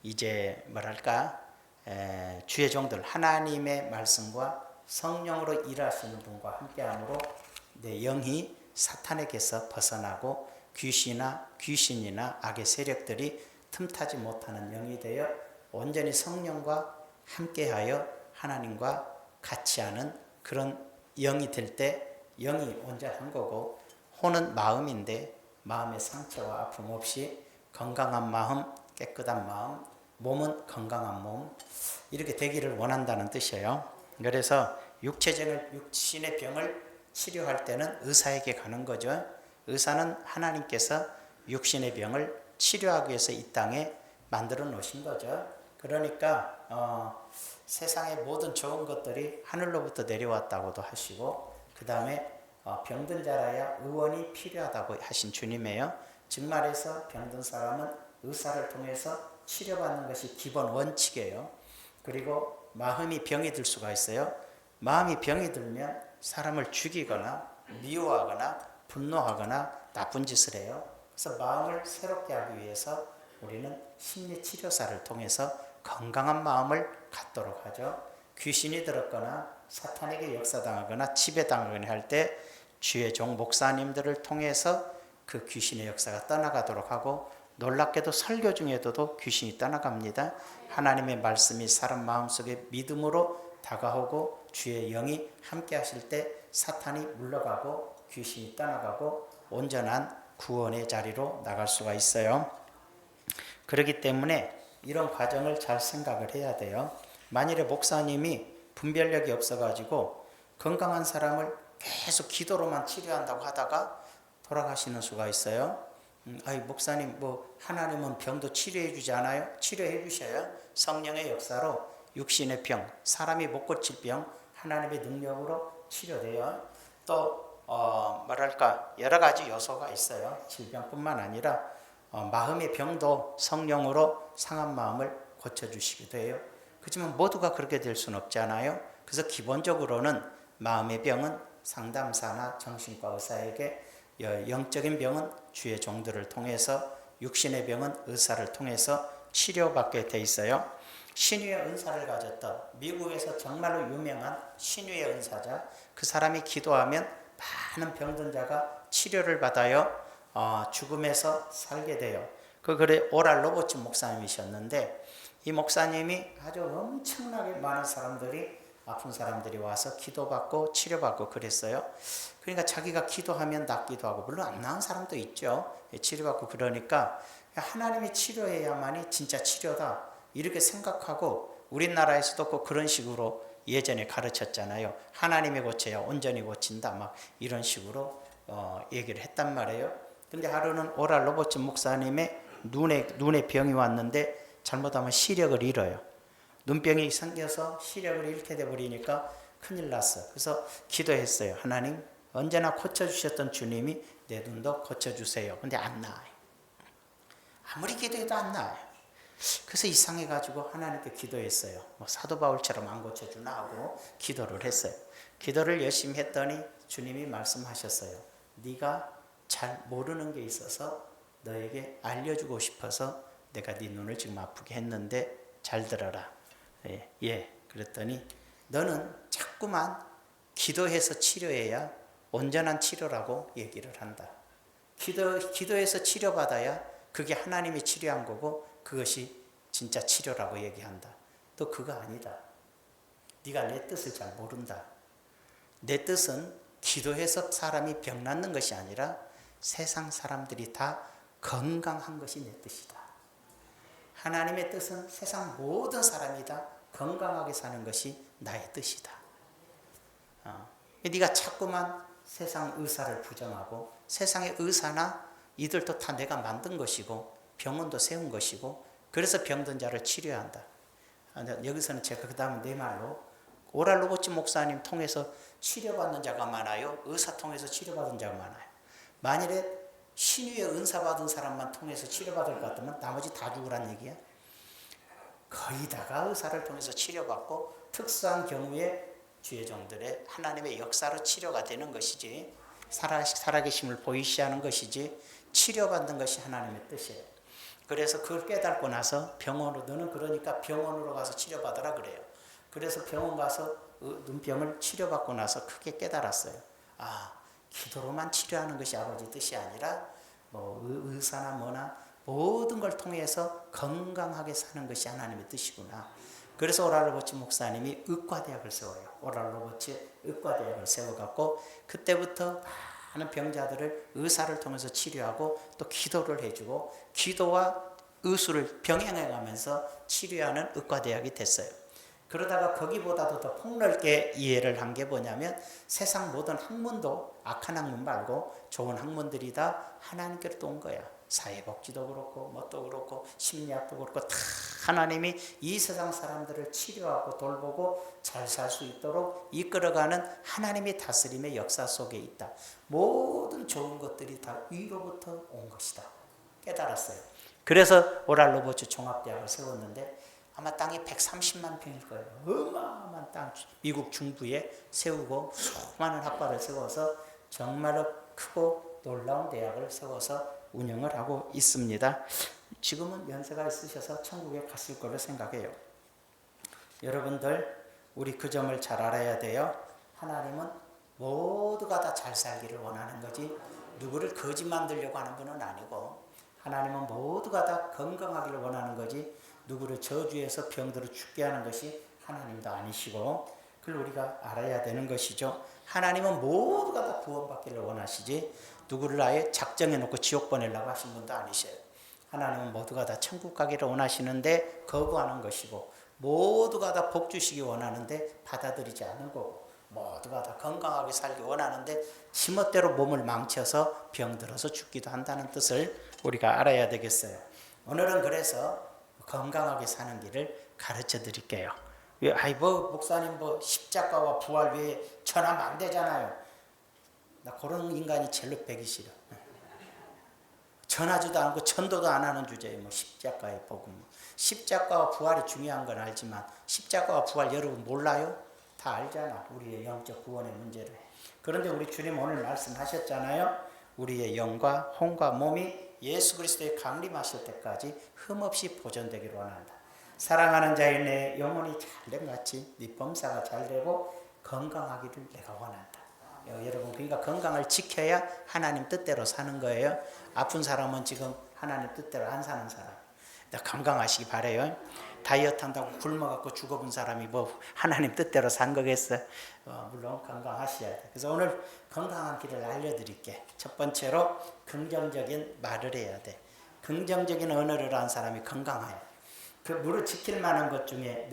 이제 뭐랄까 주의 종들 하나님의 말씀과 성령으로 일하시는 분과 함께함으로 내 영이 사탄에게서 벗어나고 귀신이나 악의 세력들이 틈타지 못하는 영이 되어 온전히 성령과 함께하여 하나님과 같이 하는 그런 영이 될 때 영이 온전한 거고, 혼은 마음인데 마음의 상처와 아픔 없이 건강한 마음, 깨끗한 마음, 몸은 건강한 몸, 이렇게 되기를 원한다는 뜻이에요. 그래서 육신의 병을 치료할 때는 의사에게 가는 거죠. 의사는 하나님께서 육신의 병을 치료하기 위해서 이 땅에 만들어 놓으신 거죠. 그러니까 세상의 모든 좋은 것들이 하늘로부터 내려왔다고도 하시고, 그 다음에 병든 자라야 의원이 필요하다고 하신 주님이에요. 즉 말해서 병든 사람은 의사를 통해서 치료받는 것이 기본 원칙이에요. 그리고 마음이 병이 들 수가 있어요. 마음이 병이 들면 사람을 죽이거나 미워하거나 분노하거나 나쁜 짓을 해요. 그래서 마음을 새롭게 하기 위해서 우리는 심리치료사를 통해서 건강한 마음을 갖도록 하죠. 귀신이 들었거나 사탄에게 역사당하거나 지배당하거나 할 때 주의 종 목사님들을 통해서 그 귀신의 역사가 떠나가도록 하고, 놀랍게도 설교 중에도 귀신이 떠나갑니다. 하나님의 말씀이 사람 마음속에 믿음으로 다가오고 주의 영이 함께 하실 때 사탄이 물러가고 귀신이 떠나가고 온전한 구원의 자리로 나갈 수가 있어요. 그렇기 때문에 이런 과정을 잘 생각을 해야 돼요. 만일에 목사님이 분별력이 없어가지고 건강한 사람을 계속 기도로만 치료한다고 하다가 돌아가시는 수가 있어요. 아이 목사님 하나님은 병도 치료해 주지 않아요? 치료해 주셔요. 성령의 역사로 육신의 병, 사람이 못 고칠 병 하나님의 능력으로 치료돼요. 또 뭐랄까 여러 가지 요소가 있어요. 질병뿐만 아니라 마음의 병도 성령으로 상한 마음을 고쳐주시기도 해요. 그렇지만 모두가 그렇게 될 수는 없잖아요. 그래서 기본적으로는 마음의 병은 상담사나 정신과 의사에게, 영적인 병은 주의 종들을 통해서, 육신의 병은 의사를 통해서 치료받게 돼 있어요. 신유의 은사를 가졌던 미국에서 정말로 유명한 신유의 은사자, 그 사람이 기도하면 많은 병든 자가 치료를 받아요. 죽음에서 살게 돼요. 그래 오랄 로버츠 목사님이셨는데, 이 목사님이 아주 엄청나게 많은 사람들이, 아픈 사람들이 와서 기도받고 치료받고 그랬어요. 그러니까 자기가 기도하면 낫기도 하고, 물론 안 나은 사람도 있죠. 치료받고 그러니까 하나님이 치료해야만이 진짜 치료다 이렇게 생각하고, 우리나라에서도 꼭 그런 식으로 예전에 가르쳤잖아요. 하나님이 고쳐야 온전히 고친다 막 이런 식으로 얘기를 했단 말이에요. 근데 하루는 오랄 로버츠 목사님의 눈에 병이 왔는데 잘못하면 시력을 잃어요. 눈병이 생겨서 시력을 잃게 돼버리니까 큰일 났어. 그래서 기도했어요. 하나님, 언제나 고쳐주셨던 주님이 내 눈도 고쳐주세요. 근데 안 나아요. 아무리 기도해도 안 나아요. 그래서 이상해가지고 하나님께 기도했어요. 사도 바울처럼 안 고쳐주나 하고 기도를 했어요. 기도를 열심히 했더니 주님이 말씀하셨어요. 네가 잘 모르는 게 있어서 너에게 알려주고 싶어서 내가 네 눈을 지금 아프게 했는데 잘 들어라. 그랬더니 너는 자꾸만 기도해서 치료해야 온전한 치료라고 얘기를 한다. 기도해서 치료받아야 그게 하나님이 치료한 거고 그것이 진짜 치료라고 얘기한다. 또 그거 아니다. 네가 내 뜻을 잘 모른다. 내 뜻은 기도해서 사람이 병 낫는 것이 아니라 세상 사람들이 다 건강한 것이 내 뜻이다. 하나님의 뜻은 세상 모든 사람이 다 건강하게 사는 것이 나의 뜻이다. 네가 자꾸만 세상 의사를 부정하고, 세상의 의사나 이들도 다 내가 만든 것이고 병원도 세운 것이고, 그래서 병든 자를 치료한다. 여기서는 제가 그 다음 내 말로 오랄 로버츠 목사님 통해서 치료받는 자가 많아요? 의사 통해서 치료받은 자가 많아요? 만일에 신유의 은사 받은 사람만 통해서 치료받을 것 같으면 나머지 다 죽으란 얘기야. 거의 다가 의사를 통해서 치료받고 특수한 경우에 주의 종들의 하나님의 역사로 치료가 되는 것이지, 살아계심을 보이시하는 것이지 치료받는 것이 하나님의 뜻이에요. 그래서 그걸 깨닫고 나서 병원으로, 너는 그러니까 병원으로 가서 치료받으라 그래요. 그래서 병원 가서 눈병을 치료받고 나서 크게 깨달았어요. 아, 기도로만 치료하는 것이 아버지 뜻이 아니라 뭐 의사나 뭐나 모든 걸 통해서 건강하게 사는 것이 하나님의 뜻이구나. 그래서 오랄로버치 목사님이 의과대학을 세워요. 오랄로버치 의과대학을 세워갖고 그때부터 많은 병자들을 의사를 통해서 치료하고 또 기도를 해주고 기도와 의술을 병행해가면서 치료하는 의과대학이 됐어요. 그러다가 거기보다도 더 폭넓게 이해를 한 게 뭐냐면 세상 모든 학문도 악한 학문 말고 좋은 학문들이 다 하나님께로 온 거야. 사회복지도 그렇고 뭣도 그렇고 심리학도 그렇고 다 하나님이 이 세상 사람들을 치료하고 돌보고 잘 살 수 있도록 이끌어가는 하나님의 다스림의 역사 속에 있다. 모든 좋은 것들이 다 위로부터 온 것이다. 깨달았어요. 그래서 오랄로버츠 종합대학을 세웠는데 아마 땅이 130만 평일 거예요. 어마어마한 땅, 미국 중부에 세우고 수많은 학과를 세워서 정말로 크고 놀라운 대학을 세워서 운영을 하고 있습니다. 지금은 연세가 있으셔서 천국에 갔을 거로 생각해요. 여러분들, 우리 그 점을 잘 알아야 돼요. 하나님은 모두가 다 잘 살기를 원하는 거지 누구를 거지 만들려고 하는 분은 아니고, 하나님은 모두가 다 건강하기를 원하는 거지 누구를 저주해서 병들어 죽게 하는 것이 하나님도 아니시고, 그걸 우리가 알아야 되는 것이죠. 하나님은 모두가 다 구원받기를 원하시지 누구를 아예 작정해 놓고 지옥 보내려고 하신 분도 아니셔요. 하나님은 모두가 다 천국 가기를 원하시는데 거부하는 것이고, 모두가 다 복 주시기 원하는데 받아들이지 않는 거고, 모두가 다 건강하게 살기 원하는데 지멋대로 몸을 망쳐서 병들어서 죽기도 한다는 뜻을 우리가 알아야 되겠어요. 오늘은 그래서 건강하게 사는 길을 가르쳐 드릴게요. 목사님 십자가와 부활 외에 전하면 안 되잖아요. 나 그런 인간이 제일 배기 싫어. 전하지도 않고 전도도 안 하는 주제에 십자가의 복음. 십자가와 부활이 중요한 건 알지만 십자가와 부활 여러분 몰라요? 다 알잖아. 우리의 영적 구원의 문제를. 그런데 우리 주님 오늘 말씀하셨잖아요. 우리의 영과 혼과 몸이 예수 그리스도의 강림하실 때까지 흠없이 보존되기를 원한다. 사랑하는 자의 내 영혼이 잘된 같이 네 범사가 잘되고 건강하기를 내가 원한다. 여러분, 그러니까 건강을 지켜야 하나님 뜻대로 사는 거예요. 아픈 사람은 지금 하나님 뜻대로 안 사는 사람. 건강하시기 바래요. 다이어트 한다고 굶어갖고 죽어본 사람이 하나님 뜻대로 산 거겠어? 물론 건강하셔야 돼. 그래서 오늘 건강한 길을 알려드릴게. 첫 번째로 긍정적인 말을 해야 돼. 긍정적인 언어를 한 사람이 건강해요. 그 무릇 지킬 만한 것 중에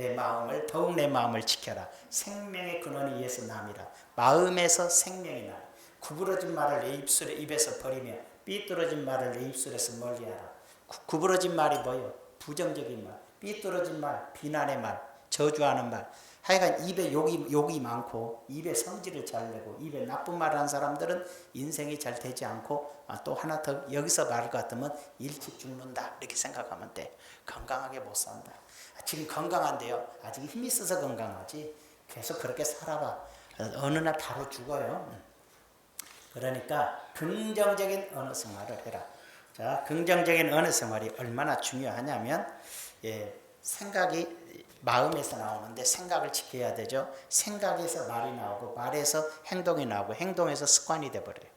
더욱 내 마음을 지켜라. 생명의 근원이 예수 남이라. 마음에서 생명이 나. 구부러진 말을 내 입에서 버리며 삐뚤어진 말을 내 입술에서 멀리하라. 구부러진 말이 뭐예요? 부정적인 말, 삐뚤어진 말, 비난의 말, 저주하는 말. 하여간 입에 욕이 많고 입에 성질을 잘 내고 입에 나쁜 말을 하는 사람들은 인생이 잘 되지 않고, 또 하나 더 여기서 말할 것 같으면 일찍 죽는다 이렇게 생각하면 돼. 건강하게 못 산다. 지금 건강한데요, 아직 힘이 있어서 건강하지 계속 그렇게 살아봐 어느 날 바로 죽어요. 그러니까 긍정적인 언어 생활을 해라. 자, 긍정적인 언어 생활이 얼마나 중요하냐면, 생각이 마음에서 나오는데 생각을 지켜야 되죠. 생각에서 말이 나오고 말에서 행동이 나오고 행동에서 습관이 돼버려요.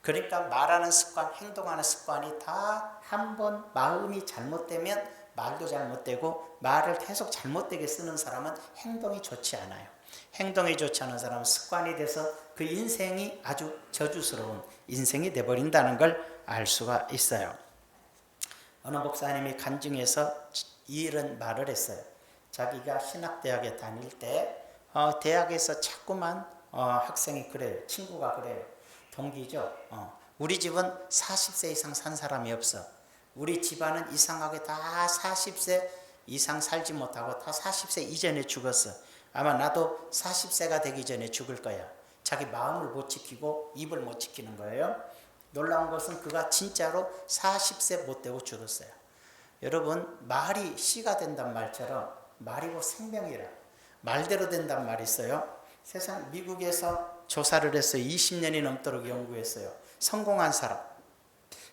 그러니까 말하는 습관, 행동하는 습관이 다 한 번 마음이 잘못되면 말도 잘못되고, 말을 계속 잘못되게 쓰는 사람은 행동이 좋지 않아요. 행동이 좋지 않은 사람은 습관이 돼서 그 인생이 아주 저주스러운 인생이 돼버린다는 걸 알 수가 있어요. 어느 목사님이 간증해서 이런 말을 했어요. 자기가 신학대학에 다닐 때 대학에서 자꾸만 학생이 그래요. 친구가 그래요. 동기죠. 우리 집은 40세 이상 산 사람이 없어. 우리 집안은 이상하게 다 40세 이상 살지 못하고 다 40세 이전에 죽었어. 아마 나도 40세가 되기 전에 죽을 거야. 자기 마음을 못 지키고 입을 못 지키는 거예요. 놀라운 것은 그가 진짜로 40세 못 되고 죽었어요. 여러분, 말이 씨가 된단 말처럼 말이 곧 생명이라. 말대로 된단 말이 있어요. 세상 미국에서 조사를 했어요. 20년이 넘도록 연구했어요. 성공한 사람,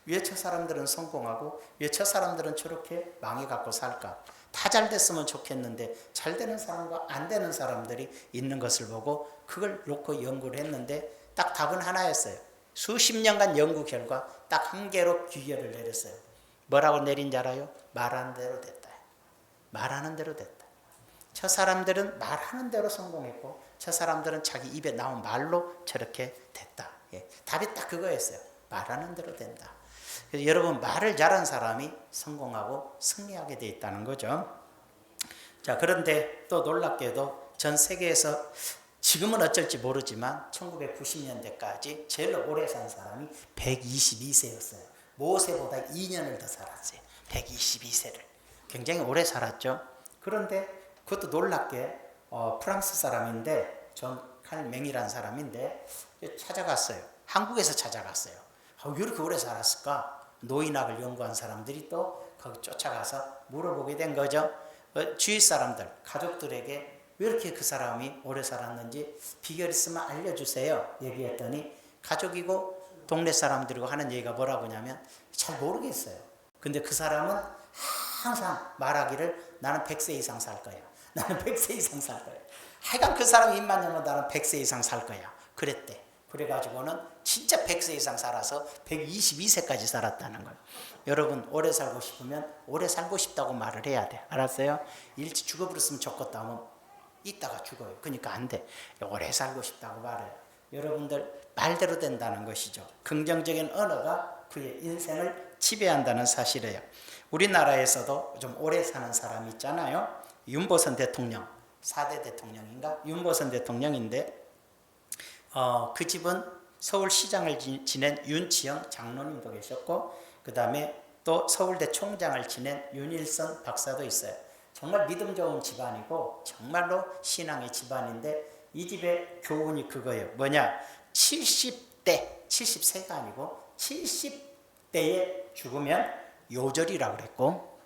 왜 저 사람들은 성공하고 왜 저 사람들은 저렇게 망해갖고 살까? 다 잘 됐으면 좋겠는데 잘 되는 사람과 안 되는 사람들이 있는 것을 보고 그걸 놓고 연구를 했는데 딱 답은 하나였어요. 수십 년간 연구 결과 딱 한 개로 귀결을 내렸어요. 뭐라고 내린 줄 알아요? 말하는 대로 됐다. 말하는 대로 됐다. 저 사람들은 말하는 대로 성공했고 저 사람들은 자기 입에 나온 말로 저렇게 됐다. 예, 답이 딱 그거였어요. 말하는 대로 된다. 그래서 여러분 말을 잘한 사람이 성공하고 승리하게 돼 있다는 거죠. 자, 그런데 또 놀랍게도 전 세계에서 지금은 어쩔지 모르지만 1990년대까지 제일 오래 산 사람이 122세였어요. 모세보다 2년을 더 살았어요. 122세를. 굉장히 오래 살았죠. 그런데 그것도 놀랍게 프랑스 사람인데 존 칼맹이라는 사람인데 찾아갔어요. 한국에서 찾아갔어요. 왜 이렇게 오래 살았을까? 노인학을 연구한 사람들이 또 거기 쫓아가서 물어보게 된 거죠. 주위 사람들, 가족들에게 왜 이렇게 그 사람이 오래 살았는지 비결 있으면 알려주세요. 얘기했더니 가족이고 동네 사람들이고 하는 얘기가 뭐라고 하냐면 잘 모르겠어요. 근데 그 사람은 항상 말하기를 나는 100세 이상 살 거야. 나는 100세 이상 살 거야. 하여간 그 사람 입만 열면 나는 100세 이상 살 거야. 그랬대. 그래가지고는 진짜 100세 이상 살아서 122세까지 살았다는 거예요. 여러분 오래 살고 싶으면 오래 살고 싶다고 말을 해야 돼. 알았어요? 일찍 죽어버렸으면 좋겠다 하면 이따가 죽어요. 그러니까 안 돼. 오래 살고 싶다고 말해요. 여러분들 말대로 된다는 것이죠. 긍정적인 언어가 그의 인생을 지배한다는 사실이에요. 우리나라에서도 좀 오래 사는 사람이 있잖아요. 윤보선 대통령, 4대 대통령인가? 윤보선 대통령인데 그 집은 서울시장을 지낸 윤치영 장로님도 계셨고 그 다음에 또 서울대 총장을 지낸 윤일선 박사도 있어요. 정말 믿음 좋은 집안이고 정말로 신앙의 집안인데 이 집의 교훈이 그거예요. 뭐냐? 70대, 70세가 아니고 70대에 죽으면 요절이라고 그랬고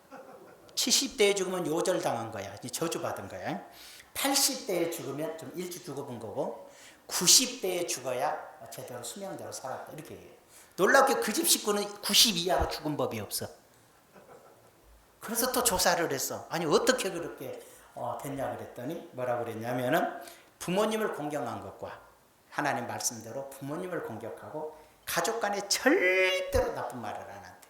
70대에 죽으면 요절당한 거야. 저주받은 거야. 80대에 죽으면 좀 일찍 죽어본 거고 90대에 죽어야 제대로 수명대로 살았다. 이렇게 얘기해요. 놀랍게 그 집 식구는 90 이하로 죽은 법이 없어. 그래서 또 조사를 했어. 아니 어떻게 그렇게 됐냐 그랬더니 뭐라고 그랬냐면은 부모님을 공경한 것과 하나님 말씀대로 부모님을 공격하고 가족 간에 절대로 나쁜 말을 안 한대.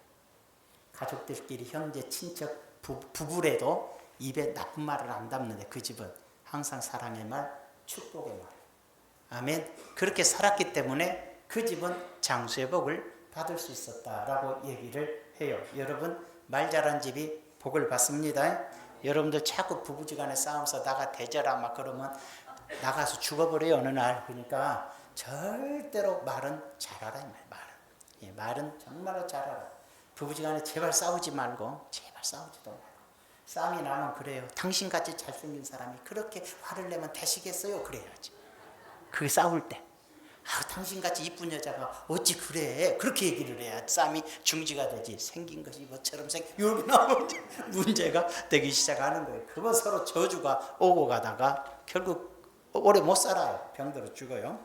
가족들끼리 형제 친척 부부래도 입에 나쁜 말을 안 담는데 그 집은 항상 사랑의 말 축복의 말. 아멘. 그렇게 살았기 때문에 그 집은 장수의 복을 받을 수 있었다라고 얘기를 해요. 여러분 말 잘한 집이 복을 받습니다. 여러분들 자꾸 부부지간에 싸움서 나가 대져라 막 그러면 나가서 죽어버려요 어느 날. 그러니까 절대로 말은 잘하라 이 말. 말은 정말로 잘하라. 부부지간에 제발 싸우지 말고 제발 싸우지도 말고. 싸움이 나면 그래요. 당신같이 잘생긴 사람이 그렇게 화를 내면 되시겠어요? 그래야지. 그게 싸울 때. 당신같이 이쁜 여자가 어찌 그래? 그렇게 얘기를 해야 싸움이 중지가 되지. 생긴 것이 뭐처럼 이렇게 나오면 문제가 되기 시작하는 거예요. 그건 서로 저주가 오고 가다가 결국 오래 못 살아요. 병들어 죽어요.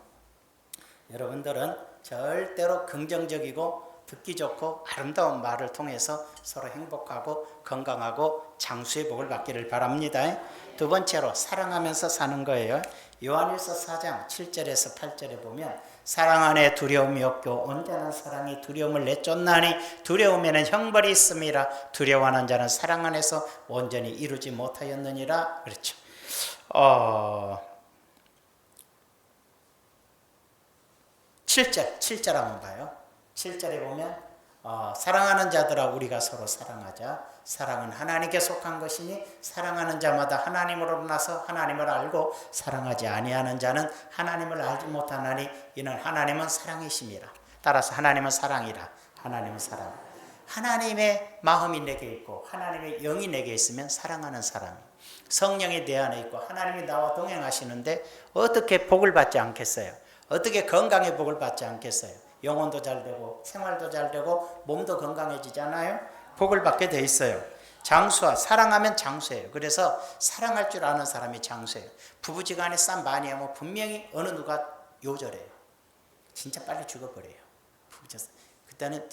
여러분들은 절대로 긍정적이고 듣기 좋고 아름다운 말을 통해서 서로 행복하고 건강하고 장수의 복을 받기를 바랍니다. 두 번째로 사랑하면서 사는 거예요. 요한일서 4장 7절에서 8절에 보면 사랑 안에 두려움이 없고 온전한 사랑이 두려움을 내쫓나니 두려움에는 형벌이 있음이라 두려워하는 자는 사랑 안에서 온전히 이루지 못하였느니라. 그렇죠. 7절 한번 봐요. 7절에 보면 사랑하는 자들아 우리가 서로 사랑하자. 사랑은 하나님께 속한 것이니 사랑하는 자마다 하나님으로 나서 하나님을 알고 사랑하지 아니하는 자는 하나님을 알지 못하나니 이는 하나님은 사랑이심이라. 따라서 하나님은 사랑이라. 하나님은 사랑. 하나님의 마음이 내게 있고 하나님의 영이 내게 있으면 사랑하는 사람이 성령이 내 안에 있고 하나님이 나와 동행하시는데 어떻게 복을 받지 않겠어요? 어떻게 건강의 복을 받지 않겠어요? 영혼도 잘 되고 생활도 잘 되고 몸도 건강해지잖아요. 복을 받게 돼 있어요. 장수와 사랑하면 장수예요. 그래서 사랑할 줄 아는 사람이 장수예요. 부부지간에 싸움 많이 하면 분명히 어느 누가 요절해요. 진짜 빨리 죽어버려요. 그때는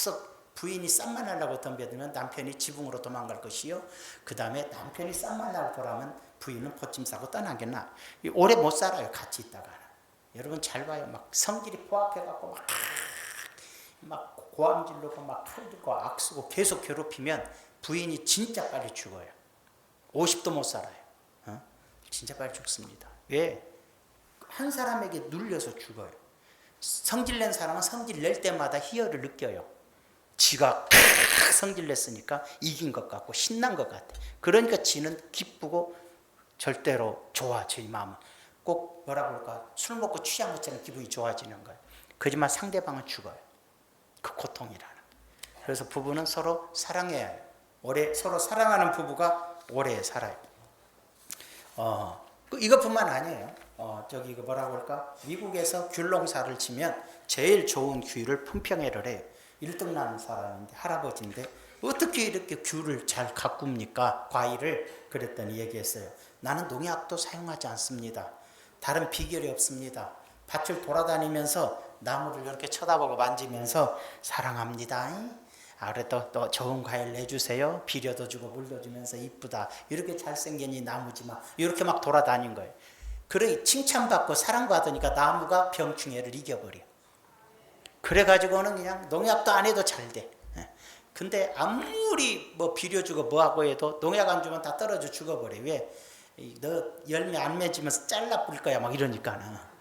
계속 부인이 쌈만 하려고 덤벼들면 남편이 지붕으로 도망갈 것이요. 그 다음에 남편이 쌈만 하려고 보라면 부인은 보침 싸고 떠나겠나. 오래 못 살아요, 같이 있다가는. 여러분 잘 봐요. 막 성질이 포악해갖고 막 고함 지르고 막 칼 들고 악 쓰고 계속 괴롭히면 부인이 진짜 빨리 죽어요. 50도 못 살아요. 진짜 빨리 죽습니다. 왜? 한 사람에게 눌려서 죽어요. 성질 낸 사람은 성질 낼 때마다 희열을 느껴요. 지가 성질 냈으니까 이긴 것 같고 신난 것 같아. 그러니까 지는 기쁘고 절대로 좋아. 저희 마음은 꼭 뭐라 그럴까, 술 먹고 취한 것처럼 기분이 좋아지는 거예요. 그지만 상대방은 죽어요. 그 고통이라는. 그래서 부부는 서로 사랑해야 해요. 오래 서로 사랑하는 부부가 오래 살아요. 이것뿐만 아니에요. 저기 그 뭐라 그럴까, 미국에서 귤 농사를 치면 제일 좋은 귤을 품평회를 해요. 1등 나는 사람인데, 할아버지인데 어떻게 이렇게 귤을 잘 가꿉니까, 과일을. 그랬더니 얘기했어요. 나는 농약도 사용하지 않습니다. 다른 비결이 없습니다. 밭을 돌아다니면서 나무를 이렇게 쳐다보고 만지면서 사랑합니다. 그래도 또 좋은 과일 내주세요. 비료도 주고 물도 주면서 이쁘다. 이렇게 잘생긴 이 나무지만 이렇게 막 돌아다닌 거예요. 그래 칭찬받고 사랑받으니까 나무가 병충해를 이겨버려. 그래가지고는 그냥 농약도 안 해도 잘 돼. 근데 아무리 뭐 비료 주고 뭐하고 해도 농약 안 주면 다 떨어져 죽어버려. 왜? 너 열매 안 맺으면서 잘라 뿌릴 거야 막 이러니까는.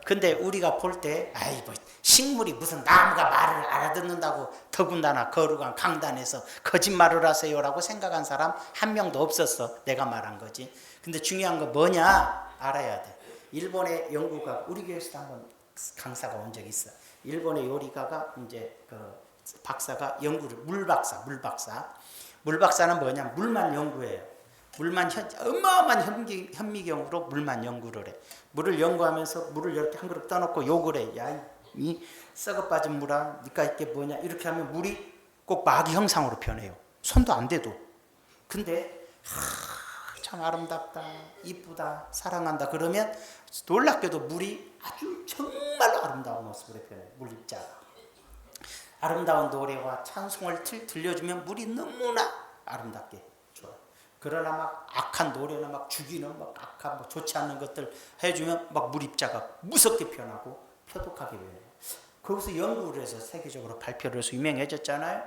근데 우리가 볼 때 아이 뭐 식물이 무슨 나무가 말을 알아듣는다고 더군다나 거룩한 강단에서 거짓말을 하세요라고 생각한 사람 한 명도 없었어. 내가 말한 거지. 근데 중요한 거 뭐냐 알아야 돼. 일본의 연구가 우리 교회에서도 한번 강사가 온 적이 있어. 일본의 요리가가 이제 그 박사가 연구를 물박사는 뭐냐, 물만 연구해요. 물만 어마어마한 현미경으로 물만 연구를 해. 물을 연구하면서 물을 이렇게 한 그릇 떠놓고 욕을 해. 야, 이 썩어 빠진 물아, 니가 이게 뭐냐. 이렇게 하면 물이 꼭 마귀 형상으로 변해요. 손도 안 대도. 근데 참 아름답다, 이쁘다, 사랑한다 그러면 놀랍게도 물이 아주 정말로 아름다운 모습으로 변해요. 물 입자가. 아름다운 노래와 찬송을 들려주면 물이 너무나 아름답게 좋아요. 그러나 막 악한 노래나 막 죽이는 막 악한 뭐 좋지 않은 것들 해주면 막 물 입자가 무섭게 변하고 표독하게 변해요. 거기서 연구를 해서 세계적으로 발표를 해서 유명해졌잖아요.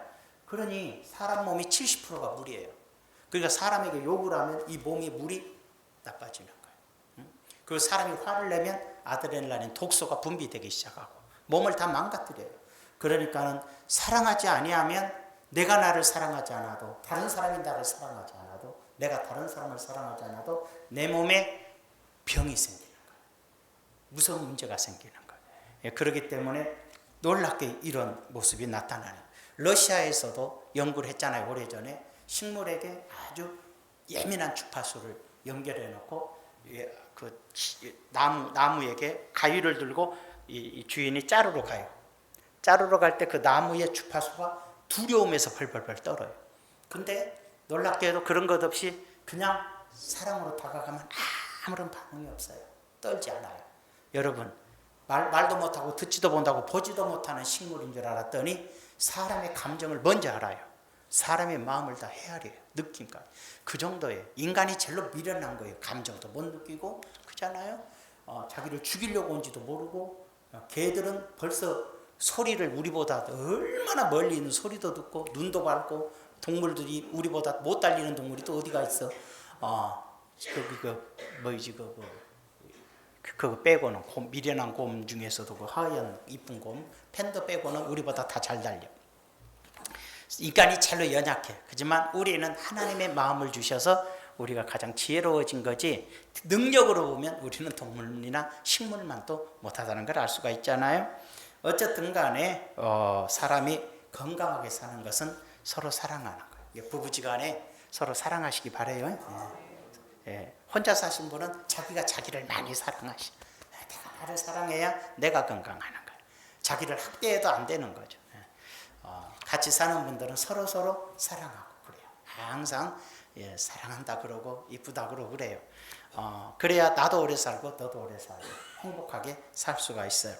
그러니 사람 몸이 70%가 물이에요. 그러니까 사람에게 욕을 하면 이 몸이 물이 나빠지는 거예요. 그리고 사람이 화를 내면 아드레날린 독소가 분비되기 시작하고 몸을 다 망가뜨려요. 그러니까는 사랑하지 아니하면 내가 나를 사랑하지 않아도, 다른 사람이 나를 사랑하지 않아도, 내가 다른 사람을 사랑하지 않아도 내 몸에 병이 생기는 거예요. 무서운 문제가 생기는 거예요. 그렇기 때문에 놀랍게 이런 모습이 나타나는. 러시아에서도 연구를 했잖아요. 오래전에 식물에게 아주 예민한 주파수를 연결해 놓고 그 나무에게 가위를 들고 이 주인이 자르러 가요. 자르러 갈 때 그 나무의 주파수가 두려움에서 벌벌벌 떨어요. 근데 놀랍게도 그런 것 없이 그냥 사랑으로 다가가면 아무런 반응이 없어요. 떨지 않아요. 여러분, 말도 못하고 듣지도 못하고 보지도 못하는 식물인 줄 알았더니 사람의 감정을 먼저 알아요. 사람의 마음을 다 헤아려요. 느낌까지. 그 정도예요. 인간이 제일로 미련한 거예요. 감정도 못 느끼고. 그렇잖아요. 자기를 죽이려고 온지도 모르고. 개들은 벌써 소리를 우리보다 얼마나 멀리 있는 소리도 듣고 눈도 밝고, 동물들이 우리보다 못 달리는 동물이 또 어디가 있어. 그거 빼고는 미련한 곰 중에서도 그 하얀 이쁜 곰 팬더 빼고는 우리보다 다 잘 달려. 인간이 찰로 연약해. 하지만 우리는 하나님의 마음을 주셔서 우리가 가장 지혜로워진 거지, 능력으로 보면 우리는 동물이나 식물만 또 못하다는 걸 알 수가 있잖아요. 어쨌든 간에 사람이 건강하게 사는 것은 서로 사랑하는 거예요. 부부지간에 서로 사랑하시기 바래요. 혼자 사신 분은 자기가 자기를 많이 사랑하시. 내가 나를 사랑해야 내가 건강하는 거예요. 자기를 학대해도 안 되는 거죠. 같이 사는 분들은 서로 사랑하고 그래요. 항상 사랑한다 그러고 이쁘다 그러고 그래요. 그래야 나도 오래 살고 너도 오래 살고 행복하게 살 수가 있어요.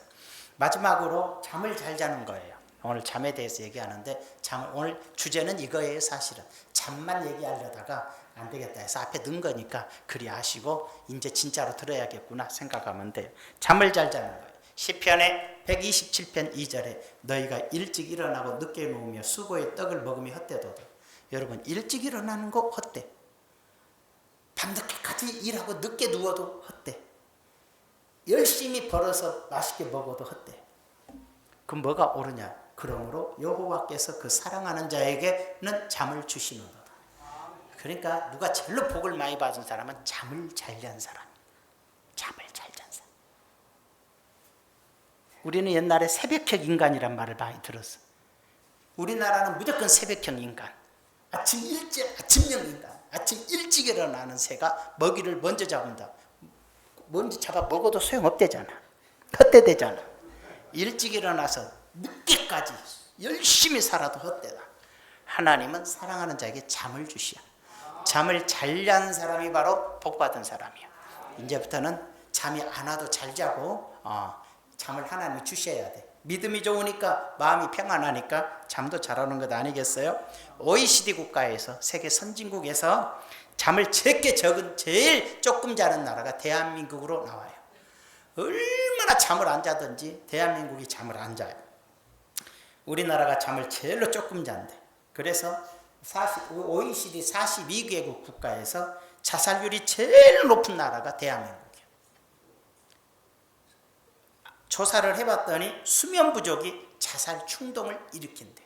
마지막으로 잠을 잘 자는 거예요. 오늘 잠에 대해서 얘기하는데 오늘 주제는 이거예요. 사실은 잠만 얘기하려다가 안 되겠다 해서 앞에 넣은 거니까 그리 아시고 이제 진짜로 들어야겠구나 생각하면 돼요. 잠을 잘 자는 거예요. 시편의 127편 2절에 너희가 일찍 일어나고 늦게 누우며 수고의 떡을 먹으며 헛되도다. 여러분 일찍 일어나는 거 헛돼. 밤늦게까지 일하고 늦게 누워도 헛돼. 열심히 벌어서 맛있게 먹어도 헛돼. 그럼 뭐가 옳으냐? 그러므로 여호와께서 그 사랑하는 자에게는 잠을 주시는도다. 그러니까 누가 제일로 복을 많이 받은 사람은 잠을 잘 잔 사람. 잠을 잘 잔 사람. 우리는 옛날에 새벽형 인간이란 말을 많이 들었어. 우리나라는 무조건 새벽형 인간. 아침형 인간. 아침 일찍 일어나는 새가 먹이를 먼저 잡는다. 먼저 잡아 먹어도 소용없대잖아. 헛되대잖아. 일찍 일어나서 늦게까지 열심히 살아도 헛되다. 하나님은 사랑하는 자에게 잠을 주시야. 잠을 잘 잔 사람이 바로 복받은 사람이야. 이제부터는 잠이 안 와도 잘 자고 잠을 하나님이 주셔야 돼. 믿음이 좋으니까 마음이 평안하니까 잠도 잘 오는 것 아니겠어요? OECD 국가에서 세계 선진국에서 잠을 제일 조금 자는 나라가 대한민국으로 나와요. 얼마나 잠을 안 자든지 대한민국이 잠을 안 자요. 우리나라가 잠을 제일로 조금 잔대. 그래서 OECD 42개국 국가에서 자살률이 제일 높은 나라가 대한민국이에요. 조사를 해봤더니 수면 부족이 자살 충동을 일으킨대.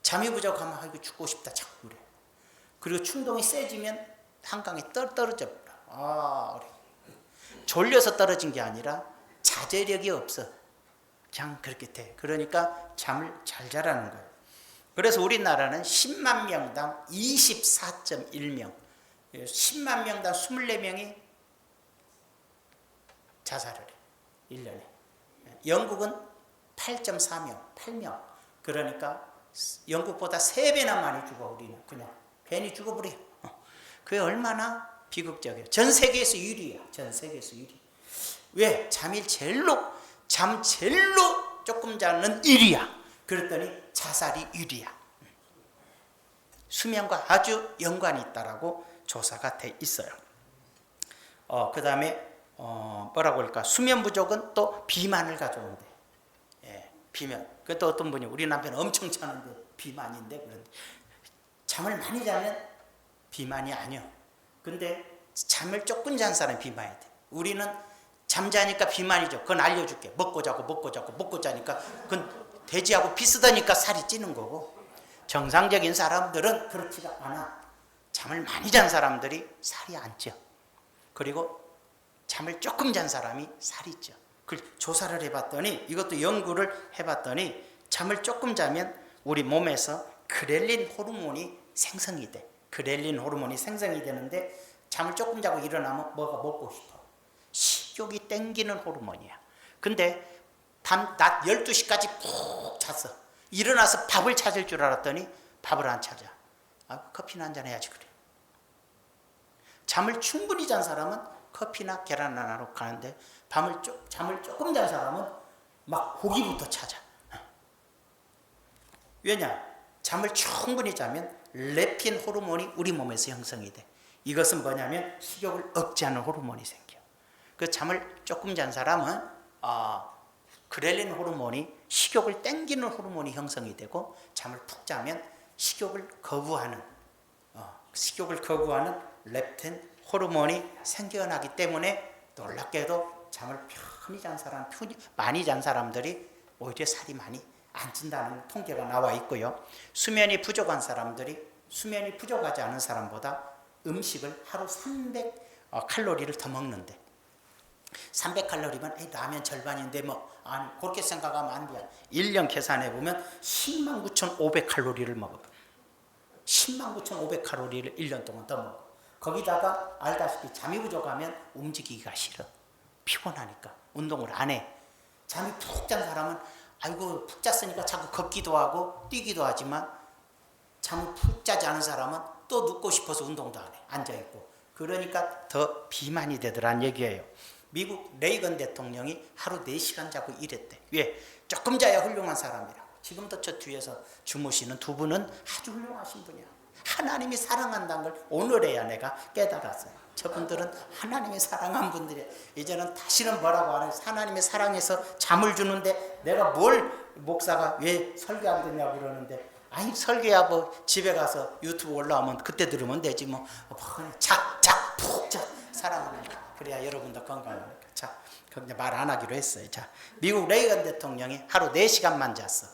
잠이 부족하면 아이고 죽고 싶다 자꾸 그래. 그리고 충동이 세지면 한강에 떨어져 버려. 졸려서 떨어진 게 아니라 자제력이 없어. 그냥 그렇게 돼. 그러니까 잠을 잘 자라는 거예요. 그래서 우리나라는 10만 명당 24.1명, 10만 명당 24명이 자살을 해. 1년에. 영국은 8.4명, 8명. 그러니까 영국보다 3배나 많이 죽어 우리는. 그냥 괜히 죽어버려. 그게 얼마나 비극적이에요. 전 세계에서 1위야. 전 세계에서 1위. 왜? 잠 제일로 조금 자는 1위야. 그랬더니 자살이 1위야. 수면과 아주 연관이 있다라고 조사가 돼 있어요. 그 다음에 뭐라고 할까? 수면 부족은 또 비만을 가져온대. 비만. 또 어떤 분이 우리 남편 엄청 자는데 비만인데 그런데 잠을 많이 자면 비만이 아니야. 근데 잠을 조금 잔 사람이 비만이 돼. 우리는 잠자니까 비만이죠. 그건 알려줄게. 먹고 자니까 그건 돼지하고 비슷하니까 살이 찌는 거고, 정상적인 사람들은 그렇지가 않아. 잠을 많이 잔 사람들이 살이 안 쪄. 그리고 잠을 조금 잔 사람이 살이 쪄. 조사를 해봤더니, 이것도 연구를 해봤더니 잠을 조금 자면 우리 몸에서 그렐린 호르몬이 생성이 돼. 그렐린 호르몬이 생성이 되는데 잠을 조금 자고 일어나면 뭐가 먹고 싶어. 식욕이 땡기는 호르몬이야. 근데 낮 12시까지 푹 잤어. 일어나서 밥을 찾을 줄 알았더니 밥을 안 찾아. 커피나 한잔 해야지 그래. 잠을 충분히 잔 사람은 커피나 계란 하나로 가는데 잠을 조금 잔 사람은 막 고기부터 찾아. 왜냐? 잠을 충분히 자면 렙틴 호르몬이 우리 몸에서 형성이 돼. 이것은 뭐냐면 식욕을 억제하는 호르몬이 생겨. 그 잠을 조금 잔 사람은 그렐린 호르몬이 식욕을 땡기는 호르몬이 형성이 되고, 잠을 푹 자면 식욕을 거부하는 렙틴 호르몬이 생겨나기 때문에 놀랍게도 잠을 많이 잔 사람들이 오히려 살이 많이 안 찐다는 통계가 나와 있고요. 수면이 부족하지 않은 사람보다 음식을 하루 300칼로리를 더 먹는데, 300칼로리면 라면 절반인데 그렇게 생각하면 안 돼. 1년 계산해 보면 109,500칼로리를 먹어. 109,500칼로리를 1년 동안 더 먹어. 거기다가 알다시피 잠이 부족하면 움직이기가 싫어. 피곤하니까 운동을 안 해. 잠이 푹 잔 사람은 아이고 푹 잤으니까 자꾸 걷기도 하고 뛰기도 하지만, 잠을 푹 자지 않은 사람은 또 눕고 싶어서 운동도 안 해. 앉아있고. 그러니까 더 비만이 되더란 얘기예요. 미국 레이건 대통령이 하루 4시간 자고 이랬대. 왜? 조금 자야 훌륭한 사람이라고. 지금도 저 뒤에서 주무시는 두 분은 아주 훌륭하신 분이야. 하나님이 사랑한다는 걸 오늘에야 내가 깨달았어요. 저분들은 하나님이 사랑한 분들이에요. 이제는 다시는 뭐라고 안 해요. 하나님의 사랑에서 잠을 주는데 내가 뭘 목사가 왜 설교 안 듣냐고 그러는데, 아니 설교야 뭐 집에 가서 유튜브 올라오면 그때 들으면 되지 뭐. 푹 자. 사랑하니까. 그래야 여러분도 건강하니까. 자, 그런데 말 안 하기로 했어요. 자, 미국 레이건 대통령이 하루 4시간만 잤어.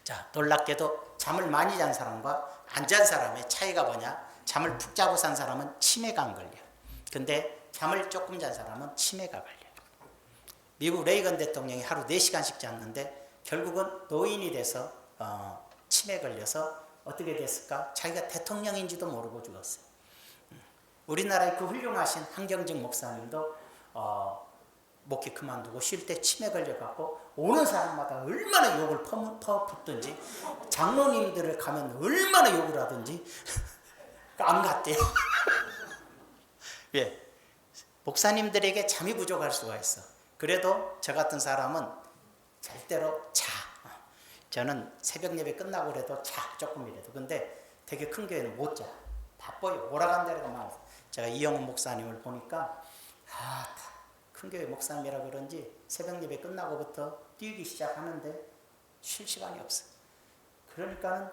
자, 놀랍게도 잠을 많이 잔 사람과 안 잔 사람의 차이가 뭐냐? 잠을 푹 자고 산 사람은 치매가 안 걸려. 근데 잠을 조금 잔 사람은 치매가 걸려. 미국 레이건 대통령이 하루 4시간씩 잤는데 결국은 노인이 돼서 치매 걸려서 어떻게 됐을까? 자기가 대통령인지도 모르고 죽었어요. 우리나라의 그 훌륭하신 한경직 목사님도 목회 그만두고 쉴 때 치매 걸려갖고 오는 사람마다 얼마나 욕을 퍼붓든지, 장로님들을 가면 얼마나 욕을 하든지 안 갔대요. 왜? 목사님들에게 잠이 부족할 수가 있어. 그래도 저 같은 사람은 절대로 자. 저는 새벽 예배 끝나고 그래도 조금이라도. 근데 되게 큰 교회는 못 자. 바빠요. 오라간 데가 많아서. 제가 이영훈 목사님을 보니까 큰 교회 목사님이라 그런지 새벽 예배 끝나고부터 뛰기 시작하는데 쉴 시간이 없어요. 그러니까는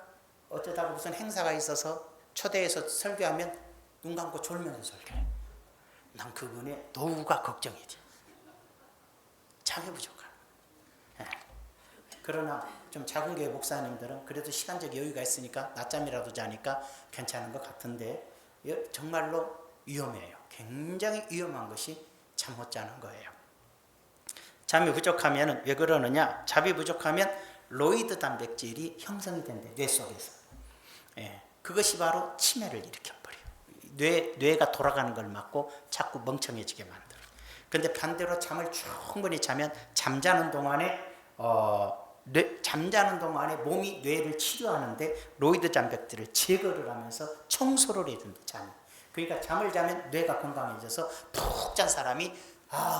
어쩌다가 무슨 행사가 있어서 초대해서 설교하면 눈 감고 졸면서 설교해. 난 그분의 노후가 걱정이 돼. 잠이 부족한. 그러나 좀 작은 교회 목사님들은 그래도 시간적 여유가 있으니까 낮잠이라도 자니까 괜찮은 것 같은데 정말로 위험해요. 굉장히 위험한 것이 잠 못 자는 거예요. 잠이 부족하면 왜 그러느냐? 잠이 부족하면 로이드 단백질이 형성이 된대, 뇌 속에서. 그것이 바로 치매를 일으켜버려요. 뇌가 돌아가는 걸 막고 자꾸 멍청해지게 만들어요. 그런데 반대로 잠을 충분히 자면 잠자는 동안에 몸이 뇌를 치료하는데 로이드 단백질을 제거를 하면서 청소를 해준다. 잠이. 그러니까 잠을 자면 뇌가 건강해져서 푹 잔 사람이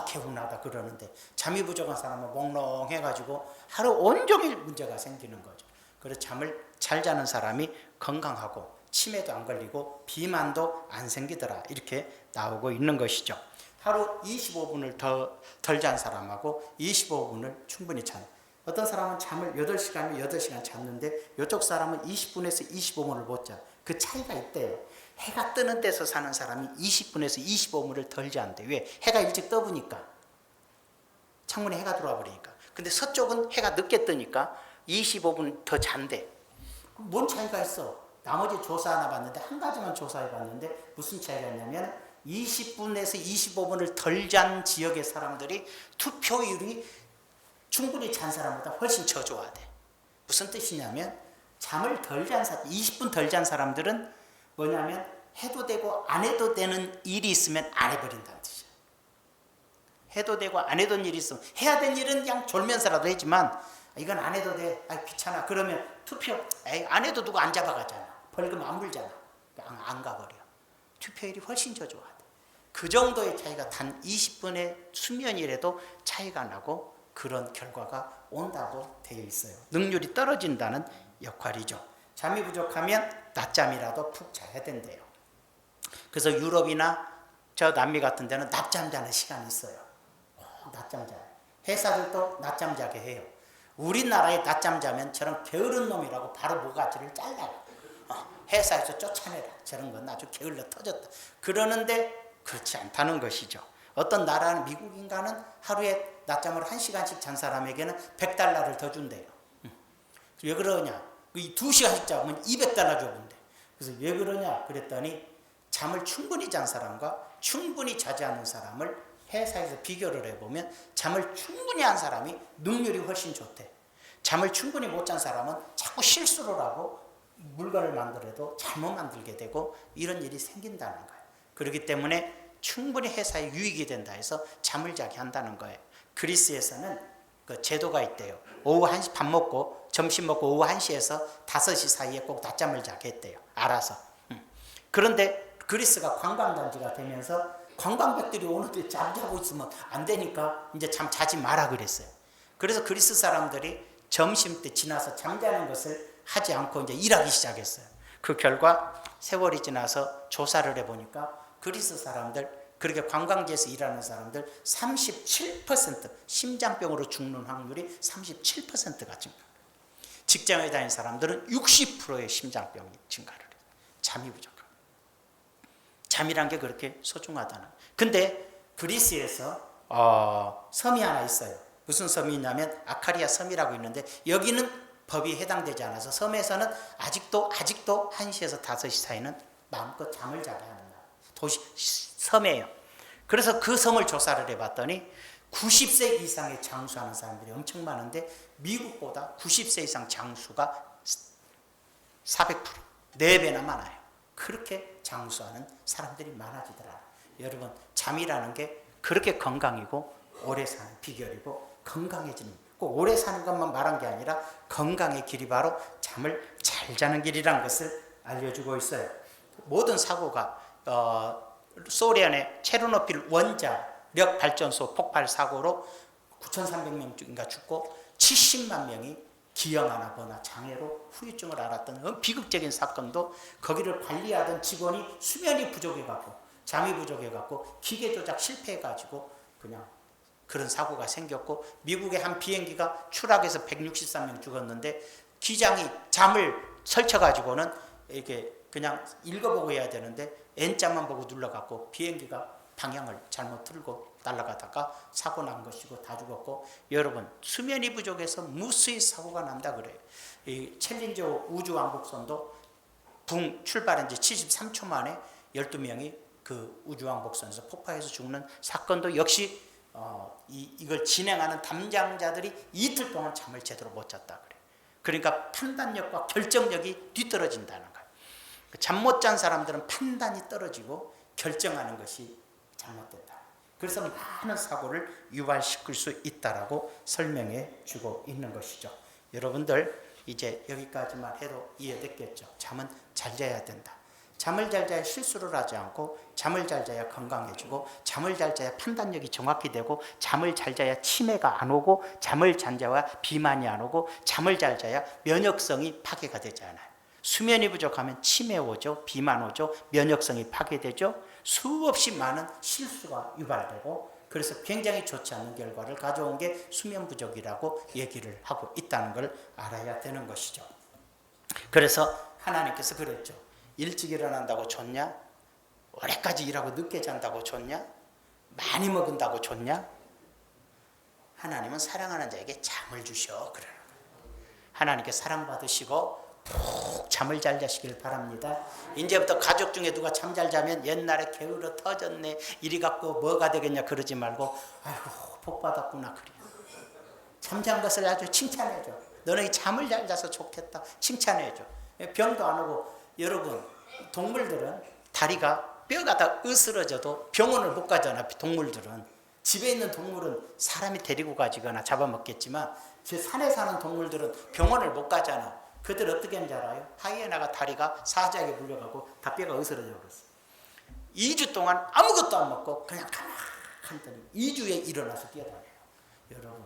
개운하다 그러는데, 잠이 부족한 사람은 몽롱해가지고 하루 온종일 문제가 생기는 거죠. 그래서 잠을 잘 자는 사람이 건강하고 치매도 안 걸리고 비만도 안 생기더라, 이렇게 나오고 있는 것이죠. 하루 25분을 덜 잔 사람하고 25분을 충분히 잔, 어떤 사람은 잠을 8시간이면 8시간 잤는데 이쪽 사람은 20분에서 25분을 못 자. 그 차이가 있대요. 해가 뜨는 데서 사는 사람이 20분에서 25분을 덜 잔대. 왜? 해가 일찍 떠보니까. 창문에 해가 들어와 버리니까. 근데 서쪽은 해가 늦게 뜨니까 25분 더 잔대. 뭔 차이가 있어? 나머지 조사 하나 봤는데 한 가지만 조사해 봤는데 무슨 차이가 있냐면 20분에서 25분을 덜 잔 지역의 사람들이 투표율이 충분히 잔 사람보다 훨씬 저조하대. 무슨 뜻이냐면 잠을 덜 잔 사람, 20분 덜 잔 사람들은 뭐냐면 해도 되고 안 해도 되는 일이 있으면 안 해버린다는 뜻이야. 해도 되고 안 해도 되는 일이 있으면 해야 되는 일은 그냥 졸면서라도 했지만 이건 안 해도 돼. 귀찮아. 그러면 투표 안 해도 누구 안 잡아가잖아. 벌금 안 물잖아. 안 가버려. 투표율이 훨씬 저조하대. 그 정도의 차이가 단 20분의 수면이라도 차이가 나고 그런 결과가 온다고 되어 있어요. 능률이 떨어진다는 역할이죠. 잠이 부족하면 낮잠이라도 푹 자야 된대요. 그래서 유럽이나 저 남미 같은 데는 낮잠 자는 시간이 있어요. 낮잠 자요. 회사들도 낮잠 자게 해요. 우리나라에 낮잠 자면 저런 게으른 놈이라고 바로 모가지를 잘라요. 회사에서 쫓아내라. 저런 건 아주 게을러 터졌다. 그러는데 그렇지 않다는 것이죠. 어떤 나라는 미국인가는 하루에 낮잠을 1시간씩 잔 사람에게는 $100를 더 준대요. 왜 그러냐? 2시간씩 자면 $200 줘본대. 그래서 왜 그러냐? 그랬더니 잠을 충분히 잔 사람과 충분히 자지 않은 사람을 회사에서 비교를 해보면 잠을 충분히 한 사람이 능률이 훨씬 좋대. 잠을 충분히 못 잔 사람은 자꾸 실수를 하고 물건을 만들어도 잘못 만들게 되고 이런 일이 생긴다는 거예요. 그렇기 때문에 충분히 회사에 유익이 된다 해서 잠을 자게 한다는 거예요. 그리스에서는 그 제도가 있대요. 오후 1시 밥 먹고 점심 먹고 오후 1시에서 5시 사이에 꼭 낮잠을 자게 했대요. 알아서. 그런데 그리스가 관광단지가 되면서 관광객들이 오는데 잠자고 있으면 안 되니까 이제 잠 자지 마라 그랬어요. 그래서 그리스 사람들이 점심때 지나서 잠자는 것을 하지 않고 이제 일하기 시작했어요. 그 결과 세월이 지나서 조사를 해보니까 그리스 사람들, 그렇게 관광지에서 일하는 사람들 37% 심장병으로 죽는 확률이 37%가 증가. 직장에 다니는 사람들은 60%의 심장병이 증가를 해요. 잠이 부족합니다. 잠이란 게 그렇게 소중하다는. 근데 그리스에서 섬이 하나 있어요. 무슨 섬이 있냐면 아카리아 섬이라고 있는데 여기는 법이 해당되지 않아서 섬에서는 아직도 1시에서 5시 사이는 마음껏 잠을 자게 하는 도시 섬이에요. 그래서 그 섬을 조사를 해봤더니 90세 이상의 장수하는 사람들이 엄청 많은데 미국보다 90세 이상 장수가 400%, 4배나 많아요. 그렇게 장수하는 사람들이 많아지더라. 여러분, 잠이라는 게 그렇게 건강이고 오래 사는 비결이고 건강해지는, 꼭 오래 사는 것만 말한 게 아니라 건강의 길이 바로 잠을 잘 자는 길이라는 것을 알려주고 있어요. 모든 사고가 소련의 체르노빌 원자력 발전소 폭발 사고로 9,300명인가 죽고 70만 명이 기형아나 장애로 후유증을 앓았던 비극적인 사건도 거기를 관리하던 직원이 수면이 부족해갖고 잠이 부족해갖고 기계 조작 실패해가지고 그냥 그런 사고가 생겼고, 미국의 한 비행기가 추락해서 163명 죽었는데 기장이 잠을 설쳐가지고는 이렇게 그냥 읽어보고 해야 되는데 N자만 보고 눌러갖고 비행기가 방향을 잘못 틀고 날아가다가 사고 난 것이고 다 죽었고, 여러분 수면이 부족해서 무수히 사고가 난다 그래요. 이 챌린저 우주왕복선도 붕 출발한 지 73초 만에 12명이 그 우주왕복선에서 폭파해서 죽는 사건도 역시 이걸 진행하는 담당자들이 이틀 동안 잠을 제대로 못 잤다 그래요. 그러니까 판단력과 결정력이 뒤떨어진다는 거예요. 잠 못 잔 사람들은 판단이 떨어지고 결정하는 것이 잘못된다. 그래서 많은 사고를 유발시킬 수 있다라고 설명해 주고 있는 것이죠. 여러분들 이제 여기까지만 해도 이해됐겠죠. 잠은 잘 자야 된다. 잠을 잘 자야 실수를 하지 않고, 잠을 잘 자야 건강해지고, 잠을 잘 자야 판단력이 정확히 되고, 잠을 잘 자야 치매가 안 오고, 잠을 잘 자야 비만이 안 오고, 잠을 잘 자야 면역성이 파괴가 되지 않아요. 수면이 부족하면 치매 오죠, 비만 오죠, 면역성이 파괴되죠, 수없이 많은 실수가 유발되고, 그래서 굉장히 좋지 않은 결과를 가져온 게 수면 부족이라고 얘기를 하고 있다는 걸 알아야 되는 것이죠. 그래서 하나님께서 그랬죠. 일찍 일어난다고 좋냐? 오래까지 일하고 늦게 잔다고 좋냐? 많이 먹은다고 좋냐? 하나님은 사랑하는 자에게 잠을 주셔. 그래요. 하나님께 사랑받으시고 푹 잠을 잘 자시길 바랍니다. 이제부터 가족 중에 누가 잠 잘 자면 옛날에 게으러 터졌네, 이리 갖고 뭐가 되겠냐 그러지 말고, 아이고 복 받았구나 그래. 잠잔 것을 아주 칭찬해줘. 너네 잠을 잘 자서 좋겠다 칭찬해줘. 병도 안 오고. 여러분, 동물들은 다리가 뼈가 다 으스러져도 병원을 못 가잖아. 동물들은, 집에 있는 동물은 사람이 데리고 가지거나 잡아먹겠지만 제 산에 사는 동물들은 병원을 못 가잖아. 그들 어떻게 하는지 알아요? 하이에나가 다리가 사자에게 물려가고 다 뼈가 으스러져 버렸어. 2주 동안 아무것도 안 먹고 그냥 가만히 2주에 일어나서 뛰어다녀요. 여러분,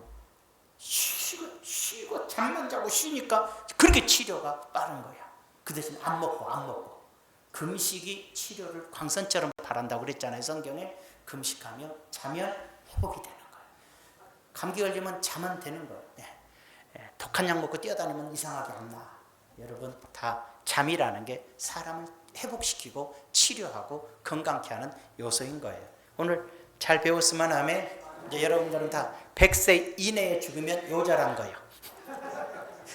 쉬고 잠만 자고 쉬니까 그렇게 치료가 빠른 거야. 그 대신 안 먹고 금식이 치료를 광선처럼 바란다고 그랬잖아요. 성경에 금식하며 자면 회복이 되는 거예요. 감기 걸리면 자면 되는 거예요. 독한 약 먹고 뛰어다니면 이상하게 안 나. 여러분, 다 잠이라는 게 사람을 회복시키고 치료하고 건강케 하는 요소인 거예요. 오늘 잘 배웠으면 하면 이제 여러분들은 다 100세 이내에 죽으면 요절한 거예요.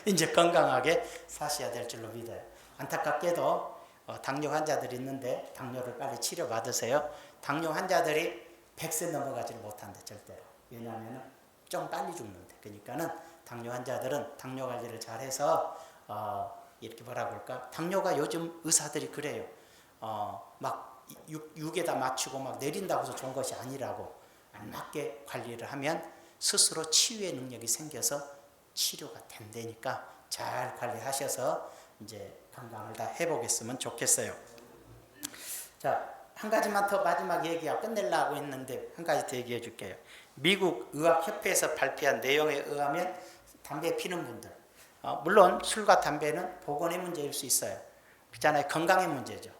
이제 건강하게 사셔야 될 줄로 믿어요. 안타깝게도 당뇨 환자들이 있는데 당뇨를 빨리 치료받으세요. 당뇨 환자들이 100세 넘어가지를 못한대 절대로. 왜냐하면 좀 빨리 죽는데. 그러니까는 당뇨 환자들은 당뇨 관리를 잘해서 이렇게 뭐라고 할까? 당뇨가 요즘 의사들이 그래요. 막 육에다 맞추고 막 내린다고 해서 좋은 것이 아니라고. 알맞게 관리를 하면 스스로 치유의 능력이 생겨서 치료가 된다니까 잘 관리하셔서 이제 건강을 다 회복했으면 좋겠어요. 자, 한 가지만 더 마지막 얘기하고 끝내려고 했는데 한 가지 더 얘기해 줄게요. 미국 의학협회에서 발표한 내용에 의하면 담배 피는 분들, 물론 술과 담배는 보건의 문제일 수 있어요. 그렇잖아요. 건강의 문제죠.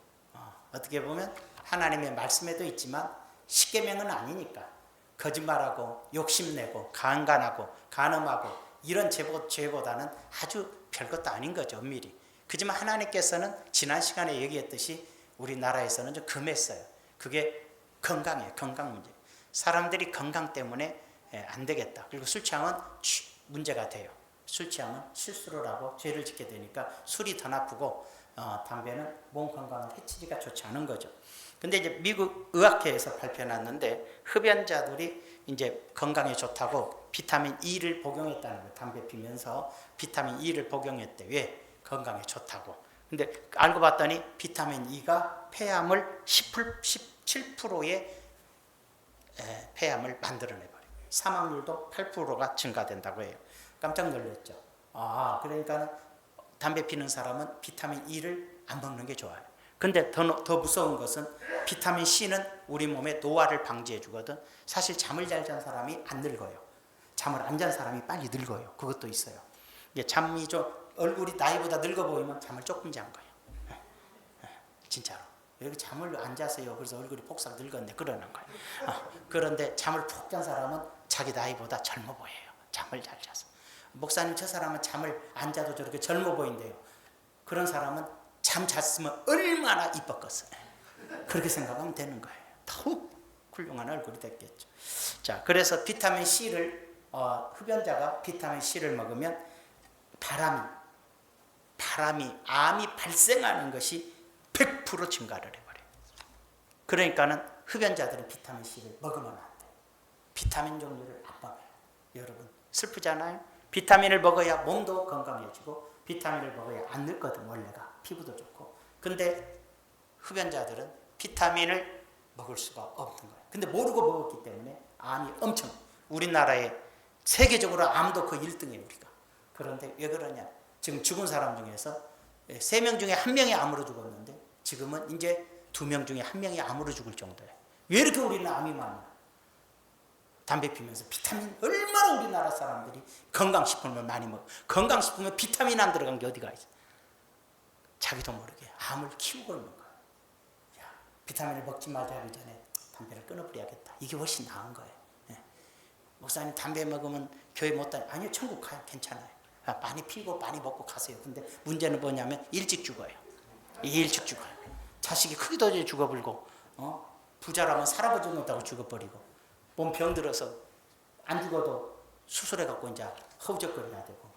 어떻게 보면 하나님의 말씀에도 있지만 십계명은 아니니까 거짓말하고 욕심내고 간간하고 간음하고 이런 죄보다는 아주 별것도 아닌 거죠. 엄밀히. 그지만 하나님께서는 지난 시간에 얘기했듯이 우리나라에서는 좀 금했어요. 그게 건강이에요. 건강 문제. 사람들이 건강 때문에 안 되겠다. 그리고 술 취함은 문제가 돼요. 술 취하면 실수를 하고 죄를 짓게 되니까 술이 더 나쁘고 담배는 몸 건강을 해치기가 좋지 않은 거죠. 근데 이제 미국 의학회에서 발표났는데 흡연자들이 이제 건강에 좋다고 비타민 E를 복용했다는 거예요. 담배 피면서 비타민 E를 복용했대. 왜? 건강에 좋다고. 근데 알고 봤더니 비타민 E가 폐암을 17%의 폐암을 만들어내버려요. 사망률도 8%가 증가된다고 해요. 깜짝 놀랐죠. 그러니까 담배 피는 사람은 비타민 E를 안 먹는 게 좋아요. 근데 더 무서운 것은 비타민 C는 우리 몸의 노화를 방지해 주거든. 사실 잠을 잘 잔 사람이 안 늙어요. 잠을 안 잔 사람이 빨리 늙어요. 그것도 있어요. 이게 잠이 좀 얼굴이 나이보다 늙어 보이면 잠을 조금 잔 거예요. 진짜로. 여기 잠을 안 잤어요. 그래서 얼굴이 폭삭 늙었는데 그러는 거예요. 그런데 잠을 푹 잔 사람은 자기 나이보다 젊어 보여요. 잠을 잘 자서. 목사님 저 사람은 잠을 안 자도 저렇게 젊어 보인대요. 그런 사람은 잠 잤으면 얼마나 이뻤겠어요. 그렇게 생각하면 되는 거예요. 더욱 훌륭한 얼굴이 됐겠죠. 자, 그래서 비타민 C를 흡연자가 비타민 C를 먹으면 암이 발생하는 것이 100% 증가를 해버려요. 그러니까는 흡연자들은 비타민 C를 먹으면 안 돼요. 비타민 종류를 안 먹어요. 여러분 슬프잖아요. 비타민을 먹어야 몸도 건강해지고 비타민을 먹어야 안 늙거든. 원래가 피부도 좋고. 근데 흡연자들은 비타민을 먹을 수가 없는 거예요. 근데 모르고 먹었기 때문에 암이 엄청, 우리나라에 세계적으로 암도 그 1등이에요. 우리가. 그런데 왜 그러냐, 지금 죽은 사람 중에서 3명 중에 1명이 암으로 죽었는데 지금은 이제 2명 중에 1명이 암으로 죽을 정도예요. 왜 이렇게 우리는 암이 많냐? 담배 피면서 비타민, 얼마나 우리나라 사람들이 건강식품을 많이 먹어. 건강식품에 비타민 안 들어간 게 어디가 있어. 자기도 모르게 암을 키우고 있는 거야. 비타민을 먹지 말자 하기 전에 담배를 끊어버려야겠다. 이게 훨씬 나은 거예요. 목사님 담배 먹으면 교회 못 다녀. 아니요, 천국 가요. 괜찮아요. 많이 피고 많이 먹고 가세요. 근데 문제는 뭐냐면 일찍 죽어요. 일찍 죽어요. 자식이 크기도 죽어버리고, 부자라면 살아보지 못하고 죽어버리고, 몸 병들어서 안 죽어도 수술해갖고 이제 허우적거려야 되고.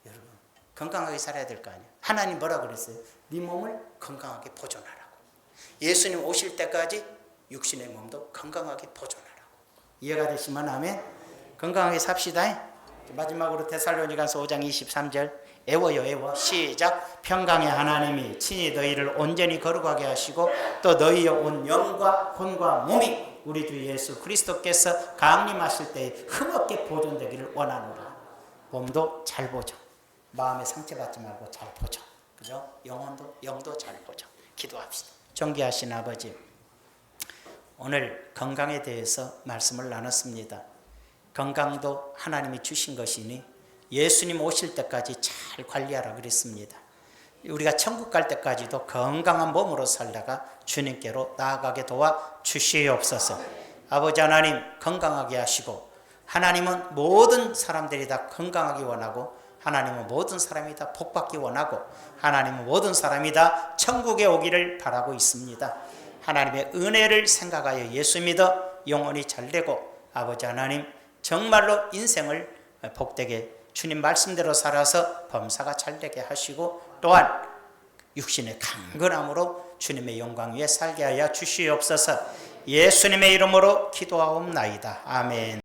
여러분 건강하게 살아야 될 거 아니에요. 하나님 뭐라 그랬어요? 네 몸을 건강하게 보존하라고. 예수님 오실 때까지 육신의 몸도 건강하게 보존하라고. 이해가 되시면 아멘. 건강하게 삽시다. 마지막으로 데살로니가서 5장 23절 애워요. 애워. 시작. 평강의 하나님이 친히 너희를 온전히 거룩하게 하시고 또 너희의 온 영과 혼과 몸이 우리 주 예수 그리스도께서 강림하실 때에 흠없게 보존되기를 원하노라. 몸도 잘 보죠. 마음에 상처받지 말고 잘 보죠. 그죠? 영도 잘 보죠. 기도합시다. 존귀하신 아버지, 오늘 건강에 대해서 말씀을 나눴습니다. 건강도 하나님이 주신 것이니 예수님 오실 때까지 잘 관리하라 그랬습니다. 우리가 천국 갈 때까지도 건강한 몸으로 살다가 주님께로 나아가게 도와 주시옵소서. 아버지 하나님 건강하게 하시고, 하나님은 모든 사람들이 다 건강하기 원하고, 하나님은 모든 사람이 다 복받기 원하고, 하나님은 모든 사람이 다 천국에 오기를 바라고 있습니다. 하나님의 은혜를 생각하여 예수 믿어 영원히 잘되고, 아버지 하나님 정말로 인생을 복되게 주님 말씀대로 살아서 범사가 잘되게 하시고, 또한 육신의 강건함으로 주님의 영광 위에 살게 하여 주시옵소서. 예수님의 이름으로 기도하옵나이다. 아멘.